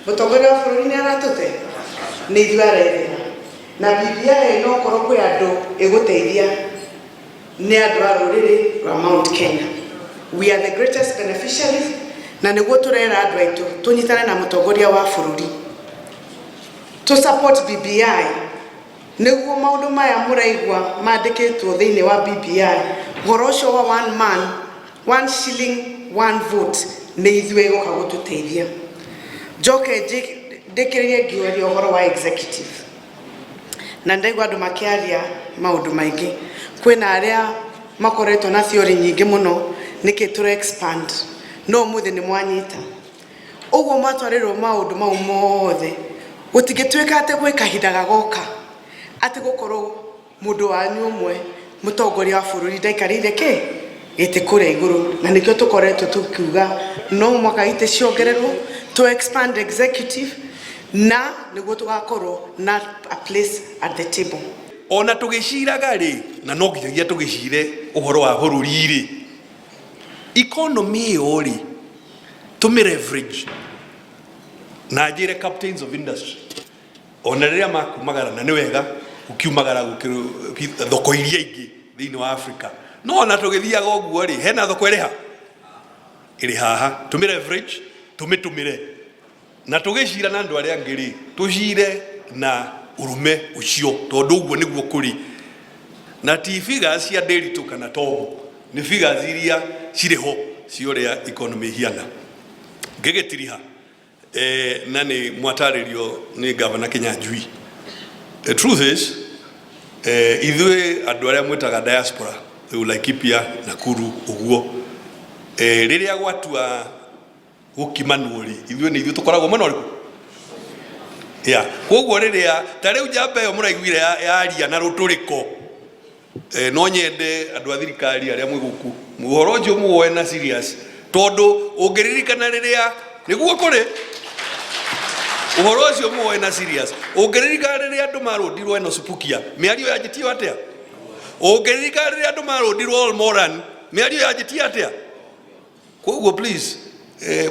Mutongoria wa bururi ni aratute ni ithuarethera na BBI no korwo kwi andu iguteithia ni andu a ruriri rwa Mount Kenya. We are the greatest beneficiaries na niguo turera andu aitu tunyitane na mutongoria wa bururi to support BBI niguo maundu maya muraigwa mandikitwo thiini wa BBI horo ucio wa one man one shilling one vote ni ithue guka gututeithia joke ndikiririe ngiuria uhoro wa executive na ndaigwa andu makiaria maundu maingi kwina aria makoretwo na theory nyingi muno niki tura expand no muthi ni mwanyita uguo matwarirwo maundu mau mothe gutigitwika ate gwe kahinda gagoka ati gukorwo mundu wanyu umwe mutongoria wa bururi ndaikarire ke ite kure iguru na nikyo tukoretwo tukiuga no mwaka ite ciongererwo to expand executive na niguo tugakorwo na a place at the table. Ona tugiciraga ri na no nginya tugicire uhoro wa bururi ri economy ori tumi leverage na njire captains of industry ona riria makumagara na ni wega ukiumagara thoko iria ingi thiini wa Africa no ona tugithiaga uguo ri hena thoko iri haha tumi leverage tumitumire na tugicira na andu aria ngiri tucire na urume ucio tondu uguo niguo kuri na ti figures cia Nderitu kana Tombo ni figures iria ciriho cioria economy hiana ngigitiriha na ni mwataririo ni Governor Kinyanjui. The truth is ithwe andu aria mwitaga diaspora Laikipia Nakuru uguo riria gwatua gukimanuri ithwe ni ithwe tukoragwo mwena uriku koguo riria ta riu njamba iyo muraiguire yaria na ruturiko no nyende andu a thirikari aria mwiguku muhoro ucio muoe na serious tondu ungiririkana riria niguo kuri uhoro ucio muoe na serious ungiririkana riria andu marundirwo eno Supukia miario yanjitio atia ungiririkana riria andu marundirwo Olmoran miario yanjitio atia koguo please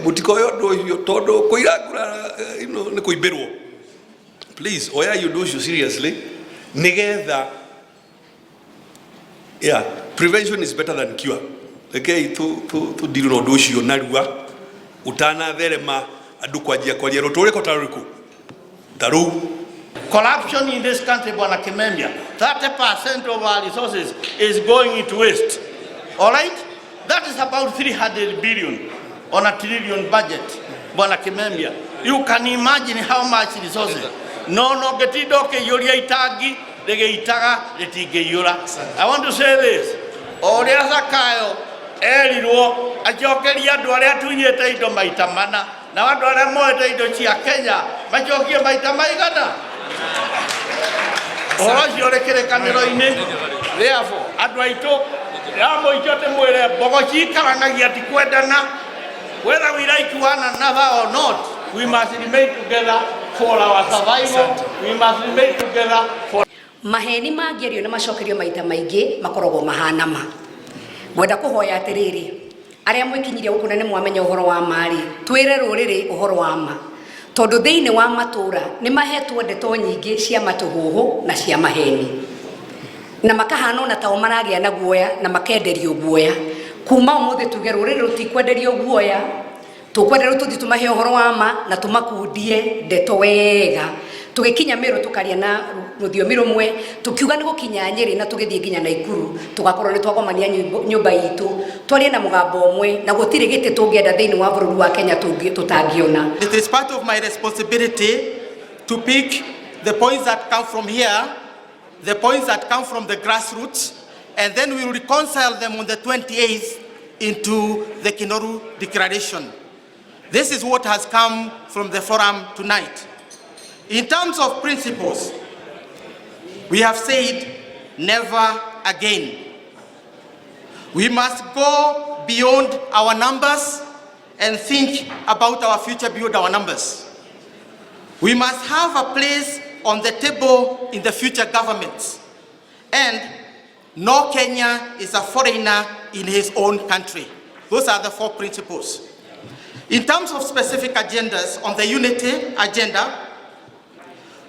mutikoyo ndu tondu kuirangura ni kuimbirwo please oya you do you seriously nigetha prevention is better than cure okay to deal no do you narua utana therema andu kwajia kwaria ruturiko taruriku taru corruption in this country bwana Kimemia 30% of our resources is going into waste. All right, that is about 300 billion on a trillion budget bwana Kimemia. You can imagine how much resources no getidoke yoria itangi regeitaga retingeyura. I want to say this oria Zakayo erirwo ajokeria andu aria tunyete indo maita mana na andu aria moete indo cia Kenya majokie maita maigana orocio rekerekaniro-ini. Therefore andu aitu ramo ijote mwire bogo cikaranagia ti kwendana. Whether we like one another or not, we must remain together for our survival. We must remain together for maheni mangerio na macokerio maita maingi makorogo mahanama. Gwenda kuhoya atiriri aria mwikinyirie guku nene mwamenya uhoro wa mari twire ruriri uhoro wa ma tondu thiini wa matura ni mahetwo ndeto nyingi cia matuhuhu na cia maheni na makahana ona tao maragia na guoya na makenderio guoya kuma umuthi tuge ruriri rutikwenderio guoya tukwenderio tuthi tumahe uhoro wa ma na tumakundie ndeto wega tugikinya Meru tukaria na ruthiomi rumwe tukiuga ni gukinya Nyeri na tugithie nginya Naikuru tugakorwo ni twagomania nyumba itu twarie na mugambo umwe na gutire gite tungienda thiini wa bururi wa Kenya tutangiona. It is part of my responsibility to pick the points that come from here, the points that come from the grassroots, and then we will reconcile them on the 28th into the Kinoru Declaration. This is what has come from the forum tonight. In terms of principles, we have said never again. We must go beyond our numbers and think about our future beyond our numbers. We must have a place on the table in the future governments. And no Kenya is a foreigner in his own country. Those are the 4 principles. In terms of specific agendas on the unity agenda,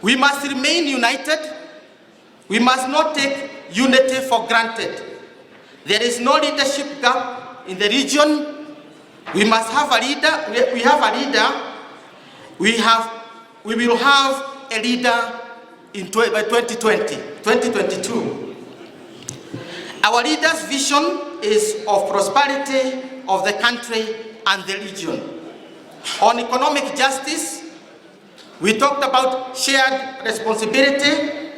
we must remain united. We must not take unity for granted. There is no leadership gap in the region. We must have a leader. We have a leader. We will have a leader by 2022. Our leader's vision is of prosperity of the country and the region. On economic justice, we talked about shared responsibility,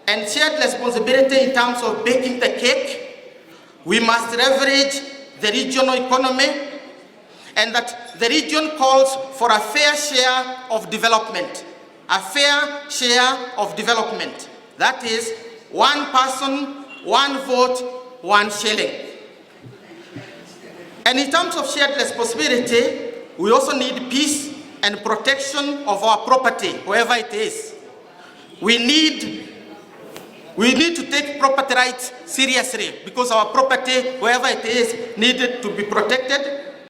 and shared responsibility in terms of baking the cake. We must leverage the regional economy, and that the region calls for a fair share of development. A fair share of development. That is, one person, one vote, one shilling. And in terms of shared responsibility, we also need peace and protection of our property, wherever it is. We need to take property rights seriously, because our property, wherever it is, needed to be protected.